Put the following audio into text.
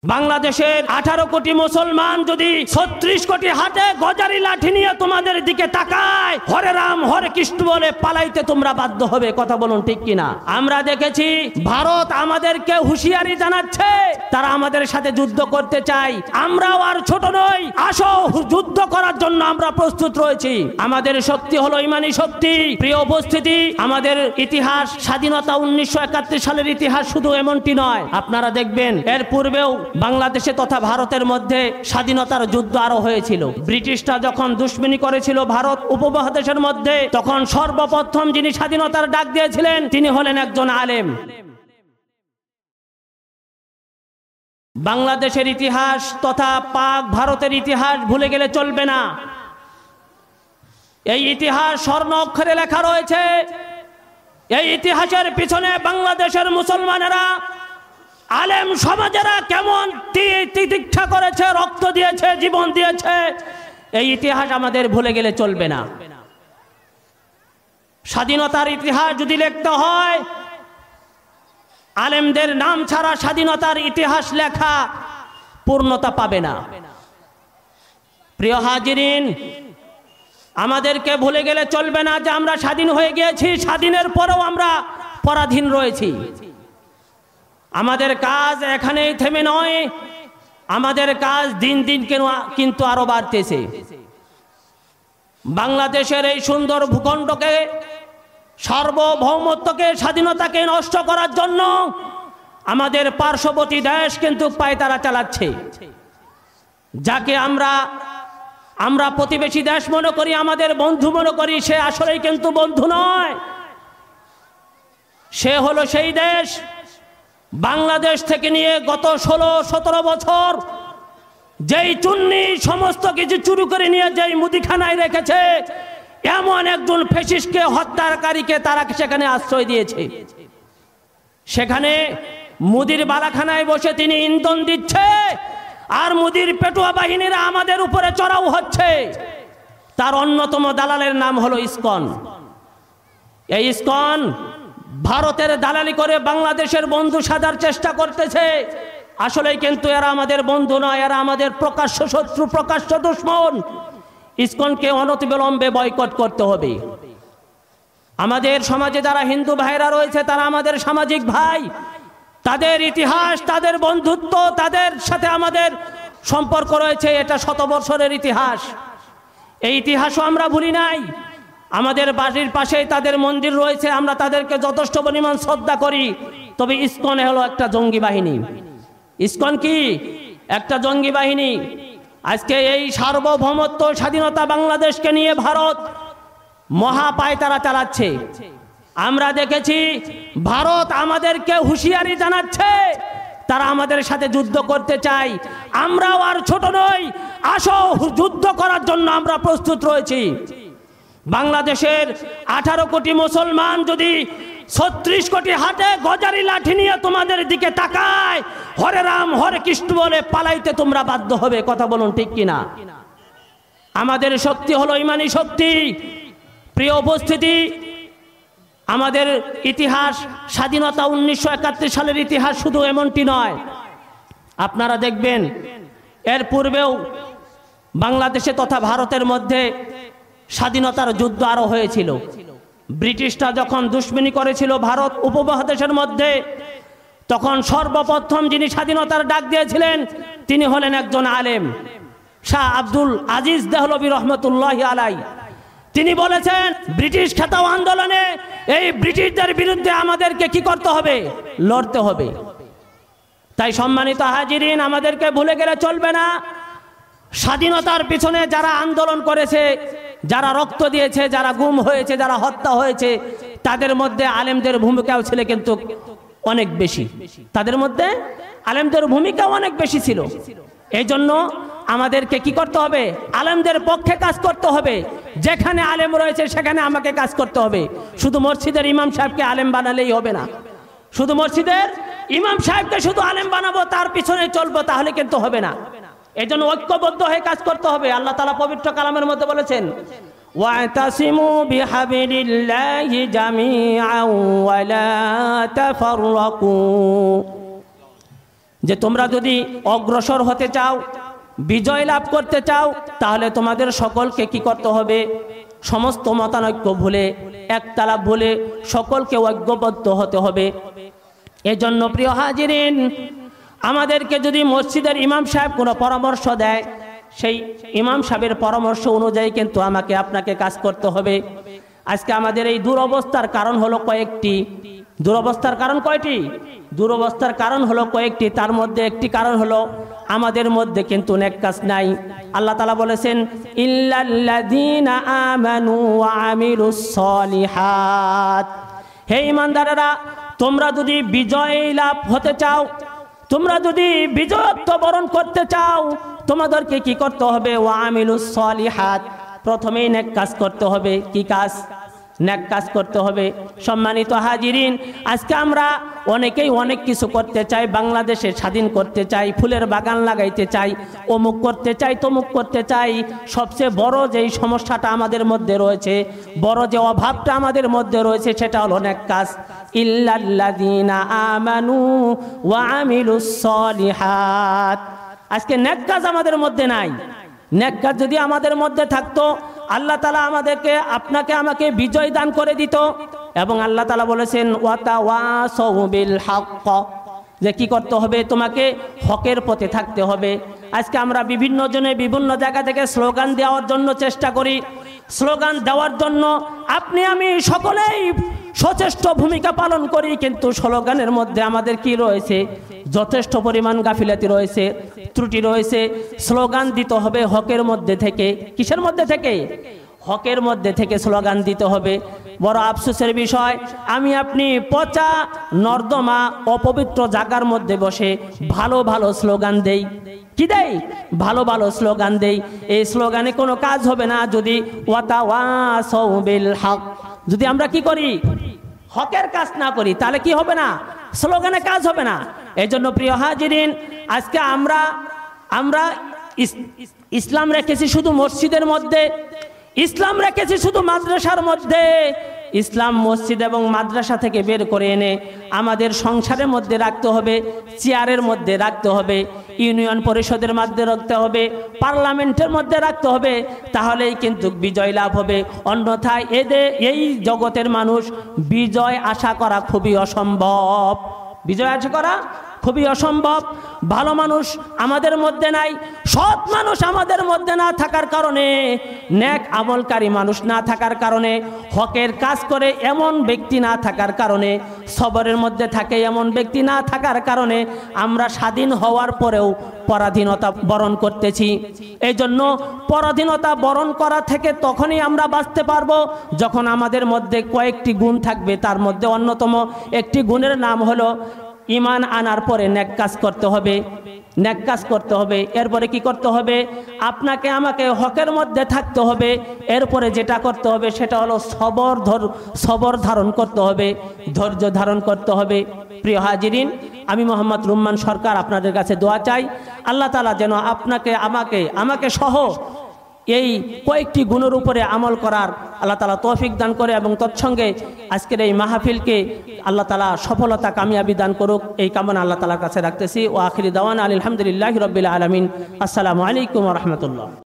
বাংলাদেশের 18 কোটি মুসলমান যদি 36 কোটি হাতে গজারি লাঠি নিয়ে তোমাদের দিকে তাকায়, হরে রাম হরে কৃষ্ণ বলে পালাইতে তোমরা বাধ্য হবে। কথা বলুন ঠিক কিনা? আমরা দেখেছি ভারত আমাদেরকে হুঁশিয়ারি জানাচ্ছে, তারা আমাদের সাথে যুদ্ধ করতে চায়। আমরাও আর ছোট নই, আসো যুদ্ধ করার জন্য আমরা প্রস্তুত রয়েছি। আমাদের শক্তি হলো ইমানি শক্তি। প্রিয় উপস্থিতি, আমাদের ইতিহাস, স্বাধীনতা 1971 সালের ইতিহাস শুধু এমনটি নয়। আপনারা দেখবেন এর পূর্বেও বাংলাদেশে তথা ভারতের মধ্যে স্বাধীনতার যুদ্ধ আরো হয়েছিল। ব্রিটিশরা যখন দুশ্মনী করেছিল ভারত উপমহাদেশের মধ্যে, তখন সর্বপ্রথম যিনি স্বাধীনতার ডাক দিয়েছিলেন তিনি হলেন একজন আলেম। বাংলাদেশের ইতিহাস তথা পাক ভারতের ইতিহাস ভুলে গেলে চলবে না। এই ইতিহাস স্বর্ণ অক্ষরে লেখা রয়েছে। এই ইতিহাসের পিছনে বাংলাদেশের মুসলমানেরা, আলেম সমাজেরা কেমন তিতিক্ষা করেছে, রক্ত দিয়েছে, জীবন দিয়েছে, এই ইতিহাস আমাদের ভুলে গেলে চলবে না। স্বাধীনতার ইতিহাস যদি লিখতে হয়, আলেমদের নাম ছাড়া স্বাধীনতার ইতিহাস লেখা পূর্ণতা পাবে না। প্রিয় হাজিরিন, আমাদেরকে ভুলে গেলে চলবে না যে আমরা স্বাধীন হয়ে গিয়েছি, স্বাধীনের পরেও আমরা পরাধীন রয়েছি। আমাদের কাজ এখানেই থেমে নয়, আমাদের কাজ দিন দিন কিন্তু আরো বাড়তেছে। বাংলাদেশের এই সুন্দর ভূখণ্ডকে, সার্বভৌমত্বকে, স্বাধীনতাকে নষ্ট করার জন্য আমাদের পার্শ্ববর্তী দেশ কিন্তু পায়তারা চালাচ্ছে। যাকে আমরা প্রতিবেশী দেশ মনে করি, আমাদের বন্ধু মনে করি, সে আসলেই কিন্তু বন্ধু নয়। সে হলো সেই দেশ বাংলাদেশ থেকে নিয়ে গত 16-17 বছর যেই চুন্নি সমস্ত কিছু চুরি করে নিয়ে যেই মুদিখানায় রেখেছে, এমন একজন ফ্যাসিস্টকে, হত্যাকারীকে তারা সেখানে আশ্রয় দিয়েছে। সেখানে মুদির বালাখানায় বসে তিনি ইন্ধন দিচ্ছে, আর মুদির পেটুয়া বাহিনীরা আমাদের উপরে চড়াও হচ্ছে। তার অন্যতম দালালের নাম হলো ইসকন। এই ইসকন ভারতের দালালি করে বাংলাদেশের বন্ধু সাজার চেষ্টা করতেছে। আসলে কিন্তু এরা আমাদের বন্ধু নয়, এরা আমাদের প্রকাশ্য শত্রু, প্রকাশ্য দুশ্মন। ইসকনকে অনতিবিলম্বে বয়কট করতে হবে। আমাদের সমাজে যারা হিন্দু ভাইরা রয়েছে, তারা আমাদের সামাজিক ভাই। তাদের ইতিহাস, তাদের বন্ধুত্ব, তাদের সাথে আমাদের সম্পর্ক রয়েছে। এটা 100 বছরের ইতিহাস। এই ইতিহাসও আমরা ভুলি নাই। আমাদের বাড়ির পাশেই তাদের মন্দির রয়েছে, আমরা তাদেরকে যথেষ্ট পরিমাণ শ্রদ্ধা করি। তবে ইসকন হলো একটা জঙ্গি বাহিনী। ইসকন কি? একটা জঙ্গি বাহিনী। আজকে এই সার্বভৌমত্ব, স্বাধীনতা বাংলাদেশকে নিয়ে ভারত মহা পায়তারা চালাচ্ছে। আমরা দেখেছি ভারত আমাদেরকে হুঁশিয়ারি জানাচ্ছে, তারা আমাদের সাথে যুদ্ধ করতে চায়। আমরাও আর ছোট নই, আসো যুদ্ধ করার জন্য আমরা প্রস্তুত রয়েছি। বাংলাদেশের 18 কোটি মুসলমান যদি 36 কোটি হাতে গজারি লাঠি নিয়ে তোমাদের দিকে তাকায়, হরে রাম হরে কৃষ্ণ বলে পালাইতে তোমরা বাধ্য হবে। কথা বলুন ঠিক কিনা? আমাদের শক্তি হলো ইমানি শক্তি। প্রিয় উপস্থিতি, আমাদের ইতিহাস, স্বাধীনতা 1971 সালের ইতিহাস শুধু এমনটি নয়। আপনারা দেখবেন এর পূর্বেও বাংলাদেশে তথা ভারতের মধ্যে স্বাধীনতার যুদ্ধ আরো হয়েছিল। ব্রিটিশরা যখন দুশ্মনী করেছিল ভারত উপমহাদেশের মধ্যে, তখন সর্বপ্রথম যিনি স্বাধীনতার ডাক দিয়েছিলেন তিনি হলেন একজন আলেম, শাহ আব্দুল আজিজ দেহলভী রহমতুল্লাহি আলাইহি। তিনি বলেছেন, ব্রিটিশ খেতাও আন্দোলনে এই ব্রিটিশদের বিরুদ্ধে আমাদেরকে কি করতে হবে? লড়তে হবে। তাই সম্মানিত হাজিরিন, আমাদেরকে ভুলে গেলে চলবে না। স্বাধীনতার পিছনে যারা আন্দোলন করেছে, যারা রক্ত দিয়েছে, যারা গুম হয়েছে, যারা হত্যা হয়েছে, তাদের মধ্যে আলেমদের ভূমিকাও ছিল কিন্তু অনেক বেশি। তাদের মধ্যে আলেমদের ভূমিকাও অনেক বেশি ছিল। এই জন্য আমাদেরকে কি করতে হবে? আলেমদের পক্ষে কাজ করতে হবে। যেখানে আলেম রয়েছে সেখানে আমাকে কাজ করতে হবে। শুধু মসজিদের ইমাম সাহেবকে আলেম বানালেই হবে না। শুধু মসজিদের ইমাম সাহেবকে শুধু আলেম বানাবো, তার পিছনে চলবো, তাহলে কিন্তু হবে না। এই জন্য ঐক্যবদ্ধ হয়ে কাজ করতে হবে। আল্লাহ তাআলা পবিত্র কালামের মধ্যে বলেছেন, ওয়াতাসিমু বিহাবিলিল্লাহি জামিআন ওয়া লা তাফাররাকু। যে তোমরা যদি অগ্রসর হতে চাও, বিজয় লাভ করতে চাও, তাহলে তোমাদের সকলকে কি করতে হবে? সমস্ত মতানৈক্য ভুলে, একতলা ভুলে সকলকে ঐক্যবদ্ধ হতে হবে। এজন্য প্রিয় হাজিরিন, আমাদেরকে যদি মসজিদের ইমাম সাহেব কোনো পরামর্শ দেয়, সেই ইমাম সাহেবের পরামর্শ অনুযায়ী কিন্তু আমাকে আপনাকে কাজ করতে হবে। আজকে আমাদের এই দুরবস্থার কারণ হলো কয়েকটি। দুরবস্থার কারণ কয়টি? দুরবস্থার কারণ হলো কয়েকটি। তার মধ্যে একটি কারণ হলো আমাদের মধ্যে কিন্তু নেক কাজ নাই। আল্লাহ তাআলা বলেছেন, ইল্লাল্লাযীনা আমানু ওয়া আমিলুস সলিহাত। হে ঈমানদারেরা, তোমরা যদি বিজয় লাভ হতে চাও, তোমরা যদি বিজয়ত্ব বরণ করতে চাও, তোমাদেরকে কি করতে হবে? ওয়া আমিলুস সলিহাত, প্রথমেই নেক কাজ করতে হবে। কি কাজ? নেক কাজ করতে হবে। সম্মানিত হাজিরিন, আজকে আমরা অনেকেই অনেক কিছু করতে চাই। বাংলাদেশে স্বাধীন করতে চাই, ফুলের বাগান লাগাইতে চাই, অমুক করতে চাই, তমুক করতে চাই। সবচেয়ে বড় যেই সমস্যাটা আমাদের মধ্যে রয়েছে, বড় যে অভাবটা আমাদের মধ্যে রয়েছে, সেটা হলো নেক কাজ। ইল্লাল্লাযীনা আমানু ওয়া আমিলুস সলিহাত। আজকে নেক কাজ আমাদের মধ্যে নাই। নেক কাজ যদি আমাদের মধ্যে থাকতো, আল্লাহ তাআলা আমাদেরকে, আপনাকে, আমাকে বিজয় দান করে দিত। এবং আল্লাহ তাআলা বলেছেন, ওয়াতাওয়াসাউ বিল হক, যে কি করতে হবে? তোমাকে হকের পথে থাকতে হবে। আজকে আমরা বিভিন্ন জনে বিভিন্ন জায়গা থেকে স্লোগান দেওয়ার জন্য চেষ্টা করি। স্লোগান দেওয়ার জন্য আপনি আমি সকলেই সচেষ্ট ভূমিকা পালন করি, কিন্তু স্লোগানের মধ্যে আমাদের কি রয়েছে? যথেষ্ট পরিমাণ গাফিলাতি রয়েছে, ত্রুটি রয়েছে। স্লোগান দিতে হবে হকের মধ্যে থেকে। কিসের মধ্যে থেকে? হকের মধ্যে থেকে স্লোগান দিতে হবে। বড় আফসোসের বিষয়, আমি আপনি পচা নর্দমা অপবিত্র জায়গার মধ্যে বসে ভালো ভালো স্লোগান দেই। কি দেই? ভালো ভালো স্লোগান দেই। এই স্লোগানে কোনো কাজ হবে না যদি ওয়াতাওয়াসাউ বিল হক, যদি আমরা কি করি? হকের কাজ না করি, তাহলে কি হবে না? স্লোগানে কাজ হবে না। এই জন্য প্রিয় হাজিরিন, আজকে আমরা ইসলাম রেখেছি শুধু মসজিদের মধ্যে, ইসলাম রেখেছি শুধু মাদ্রাসার মধ্যে। ইসলাম মসজিদ এবং মাদ্রাসা থেকে বের করে এনে আমাদের সংসারের মধ্যে রাখতে হবে, চেয়ারের মধ্যে রাখতে হবে, ইউনিয়ন পরিষদের মধ্যে রাখতে হবে, পার্লামেন্টের মধ্যে রাখতে হবে। তাহলেই কিন্তু বিজয় লাভ হবে। অন্যথায় এই জগতের মানুষ বিজয় আশা করা খুবই অসম্ভব। বিজয় আশা করা খুবই অসম্ভব। ভালো মানুষ আমাদের মধ্যে নাই, সৎ মানুষ আমাদের মধ্যে না থাকার কারণে, নেক আমলকারী মানুষ না থাকার কারণে, হকের কাজ করে এমন ব্যক্তি না থাকার কারণে, সবরের মধ্যে থাকে এমন ব্যক্তি না থাকার কারণে আমরা স্বাধীন হওয়ার পরেও পরাধীনতা বরণ করতেছি। এই জন্য পরাধীনতা বরণ করা থেকে তখনই আমরা বাঁচতে পারবো যখন আমাদের মধ্যে কয়েকটি গুণ থাকবে। তার মধ্যে অন্যতম একটি গুণের নাম হলো ঈমান আনার পরে নেক কাজ করতে হবে। নেক কাজ করতে হবে। এরপরে কি করতে হবে? আপনাকে আমাকে হকের মধ্যে থাকতে হবে। এরপরে যেটা করতে হবে সেটা হলো সবর ধারণ করতে হবে, ধৈর্য ধারণ করতে হবে। প্রিয় হাজিরিন, আমি মোহাম্মদ রুম্মান সরকার আপনাদের কাছে দোয়া চাই, আল্লাহ তাআলা যেন আপনাকে, আমাকে সহ এই কয়েকটি গুণের উপরে আমল করার আল্লাহ তাআলা তৌফিক দান করে এবং তৎসঙ্গে আজকের এই মাহফিলকে আল্লাহ তাআলা সফলতা কামিয়াবি দান করুক, এই কামনা আল্লাহ তাআলার কাছে রাখতেছি। ও আখিরি দাওয়ানা আলহামদুলিল্লাহি রাব্বিল আলামিন। আসসালামু আলাইকুম ওয়া রাহমাতুল্লাহ।